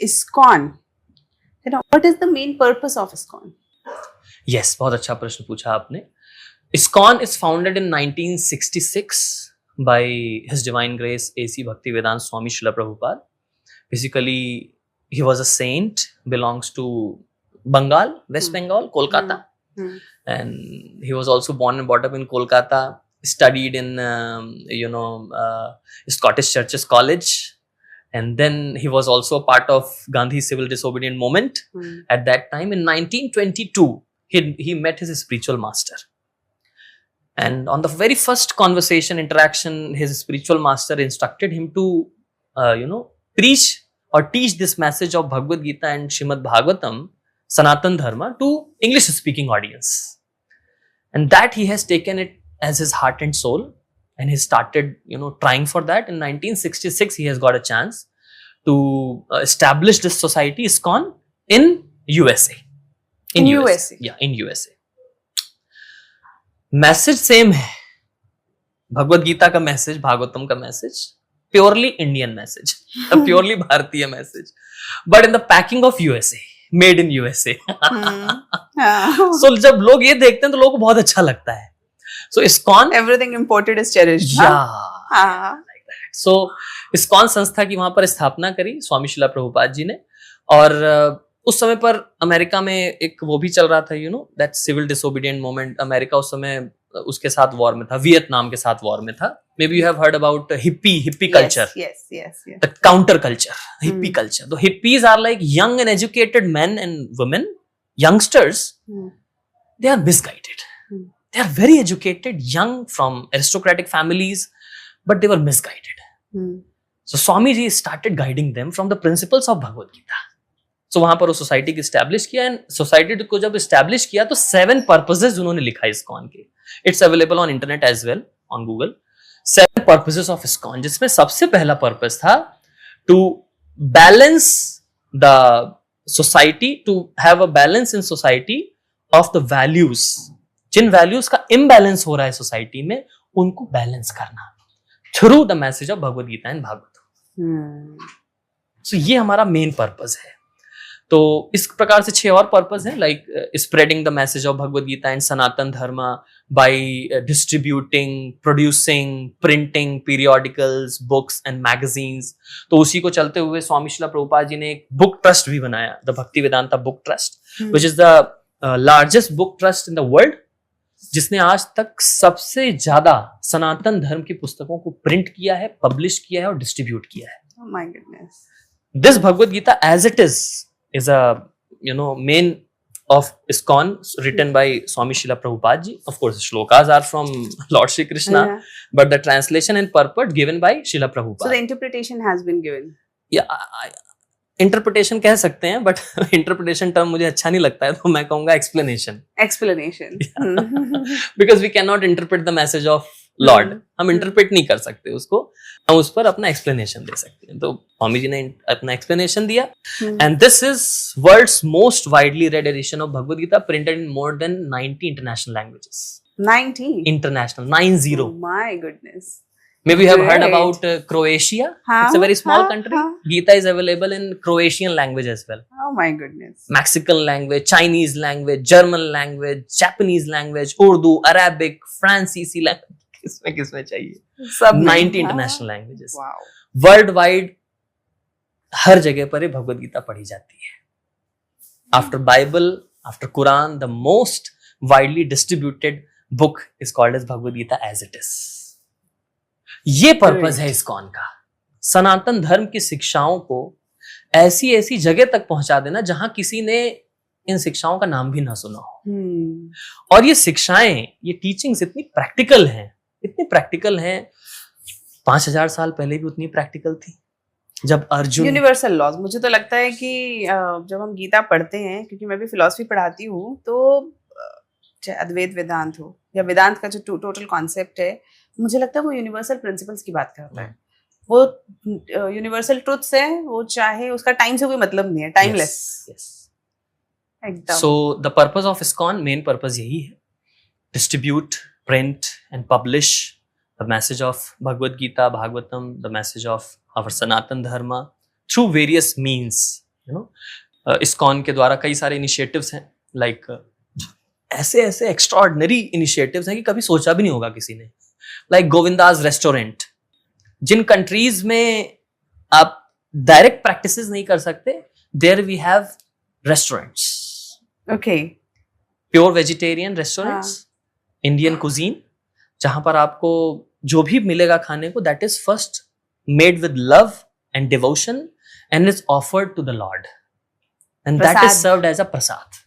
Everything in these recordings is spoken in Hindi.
ISKCON, what is the main purpose of ISKCON? Yes, बहुत अच्छा प्रश्न पूछा आपने. ISKCON is founded in 1966 by His Divine Grace A.C. Bhaktivedanta Swami Srila Prabhupada. Basically, he was a saint, belongs to Bengal, West Bengal, Kolkata. And he was also born and brought up in Kolkata, studied in, Scottish Churches College. And then he was also part of Gandhi's civil disobedient movement. At that time, in 1922, he met his spiritual master. And on the very first interaction, his spiritual master instructed him to, preach or teach this message of Bhagavad Gita and Srimad Bhagavatam, Sanatan Dharma, to English-speaking audience. And that he has taken it as his heart and soul. And he started, trying for that. In 1966, he has got a chance to establish this society, ISKCON, in USA. In USA? Yeah, in USA. Message same है. भगवत गीता का मैसेज, भागवतम का message, purely Indian message, purely भारतीय message, but in the packing of USA, made in USA. So जब लोग ये देखते हैं तो लोगों को बहुत अच्छा लगता है. सो ISKCON, everything imported is cherished. Like that. So ISKCON संस्था की वहां पर स्थापना करी स्वामी शिला प्रभुपाद जी ने. और उस समय पर अमेरिका में एक वो भी चल रहा था, that civil disobedient movement. America उस समय उसके साथ वॉर में था, वियतनाम के साथ वॉर में था. Maybe you have heard about hippie culture, the counter culture, hippie culture. The hippies are like young and educated men and women, youngsters. They are misguided. They are very educated, young, from aristocratic families, but they were misguided. So Swamiji started guiding them from the principles of Bhagavad Gita. So वहां पर वो सोसाइटी की एस्टैब्लिश किया. एंड सोसाइटी को जब एस्टैब्लिश किया तो 7 पर्पसेस उन्होंने लिखा ISKCON के. It's available on internet as well, on Google. 7 purposes of ISKCON, जिसमें सबसे पहला पर्पस था to balance the society, to have a balance in society of the values. जिन वैल्यूज का इम्बैलेंस हो रहा है सोसाइटी में, उनको बैलेंस करना through the message of Bhagavad Gita and Bhagavat. So ये हमारा मेन पर्पस है. तो इस प्रकार से 6 और पर्पस हैं, like spreading the message of Bhagavad Gita and Sanatan Dharma by distributing, producing, printing periodicals, books and magazines. तो उसी को चलते हुए स्वामी शिला प्रभुपाद जी ने एक बुक ट्रस्ट भी बनाया, द भक्ति Vedanta book trust, which is the largest book trust in the world, जिसने आज तक सबसे ज्यादा सनातन धर्म की पुस्तकों को प्रिंट किया है, पब्लिश किया है और डिस्ट्रीब्यूट किया है. Oh my goodness. This Bhagavad Gita as it is a main of ISKCON, written by Swami Srila Prabhupada ji. Of course, shlokas are from Lord Shri Krishna, but the translation and purport given by Srila Prabhupada. So the interpretation has been given. Yeah, interpretation कह सकते हैं, बट इंटरप्रिटेशन टर्म मुझे अच्छा नहीं लगता है, तो मैं कहूंगा explanation. Because we can not interpret the message of Lord. हम इंटरप्रेट नहीं कर सकते उसको, हम उस पर अपना एक्सप्लेनेशन दे सकते हैं. तो स्वामी जी ने अपना एक्सप्लेनेशन दिया. And this is world's most widely read edition of Bhagavad Gita, printed in more than 90 international languages. 90 international, 90. Oh my goodness. Maybe you have heard about Croatia. It's a very small country. Gita is available in Croatian language as well. Oh my goodness. Mexican language, Chinese language, German language, Japanese language, Urdu, Arabic, Francese language. किसमें चाहिए? सब 90 international languages. Wow. Worldwide, हर जगह पर ये भगवद गीता पढ़ी जाती है. After Bible, after Quran, the most widely distributed book is called as Bhagavad Gita as it is. ये पर्पस है ISKCON का, सनातन धर्म की शिक्षाओं को ऐसी ऐसी जगह तक पहुंचा देना जहां किसी ने इन शिक्षाओं का नाम भी ना सुना हो. और ये शिक्षाएं, ये टीचिंग्स इतनी प्रैक्टिकल हैं, 5000 साल पहले भी उतनी प्रैक्टिकल थी. जब अर्जुन, यूनिवर्सल लॉज, मुझे तो लगता है कि जब हम गीता पढ़ते हैं, क्योंकि मैं भी फिलॉसफी पढ़ाती हूँ, तो चाहे अद्वैत वेदांत हो या वेदांत का जो टोटल कॉन्सेप्ट है, मुझे लगता है वो यूनिवर्सल प्रिंसिपल्स की बात करता है. वो यूनिवर्सल ट्रुथ्स है, वो चाहे उसका टाइम से कोई मतलब नहीं है, टाइमलेस. एकदम. So the purpose of ISKCON, main purpose यही है, distribute, print and publish the message of Bhagavad Gita, Bhagavatam, the message of our Sanatan Dharma through various means, you know, ISKCON के द्वारा कई सारे इनिशिएटिव्स हैं, लाइक ऐसे ऐसे एक्स्ट्राऑर्डिनरी इनिशिएटिव्स हैं कि कभी सोचा भी नहीं होगा किसी ने, लाइक गोविंदास रेस्टोरेंट। जिन कंट्रीज में आप डायरेक्ट प्रैक्टिसेस नहीं कर सकते, there we have restaurants, okay, pure vegetarian restaurants, Indian cuisine, जहां पर आपको जो भी मिलेगा खाने को, that is first made with love and devotion and is offered to the lord and that is served as a prasad.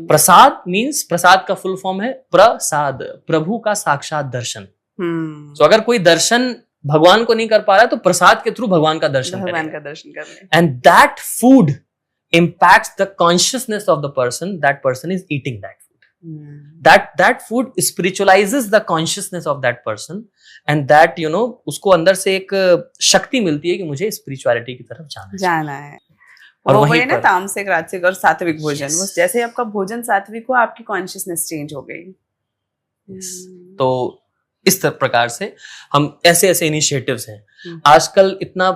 Prasad means, prasad का फुल फॉर्म है प्रसाद, प्रभु का साक्षात दर्शन। तो अगर कोई दर्शन भगवान को नहीं कर पा रहा है तो प्रसाद के थ्रू भगवान का दर्शन करें, and that food impacts the consciousness of the person, that person is eating that food. That food spiritualizes the consciousness of that person, and that, you know, उसको अंदर से एक शक्ति मिलती है कि मुझे स्पिरिचुअलिटी की तरफ जाना है। और वो वही ना, तामसिक, राजसिक और सात्विक भोजन, वो जैसे आपका भोजन सात्विक हो, आपकी कॉन्शियसनेस चेंज हो गई। तो इस प्रकार से हम ऐसे ऐसे इनिशिएटिव्स हैं। आजकल इतना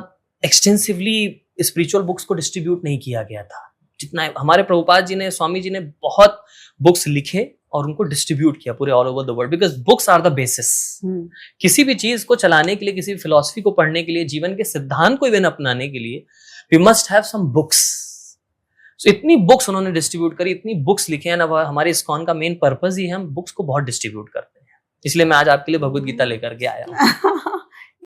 एक्सटेंसिवली स्पिरिचुअल बुक्स को डिस्ट्रीब्यूट नहीं किया गया था जितना हमारे प्रभुपाद जी ने, स्वामी जी ने बहुत बुक्स लिखे और उनको डिस्ट्रीब्यूट किया पूरे all over the world, because books are the basis. किसी भी चीज को चलाने के लिए, किसी भी फिलॉसफी को पढ़ने के लिए, जीवन के सिद्धांत को इवन अपनाने के लिए, we must have some books. So इतनी बुक्स उन्होंने डिस्ट्रीब्यूट करी, इतनी बुक्स लिखे हैं ना। हमारे इस्कॉन का मेन पर्पस ही है, हम बुक्स को बहुत डिस्ट्रीब्यूट करते हैं, इसलिए मैं आज आपके लिए भगवद गीता लेकर के आया हूँ।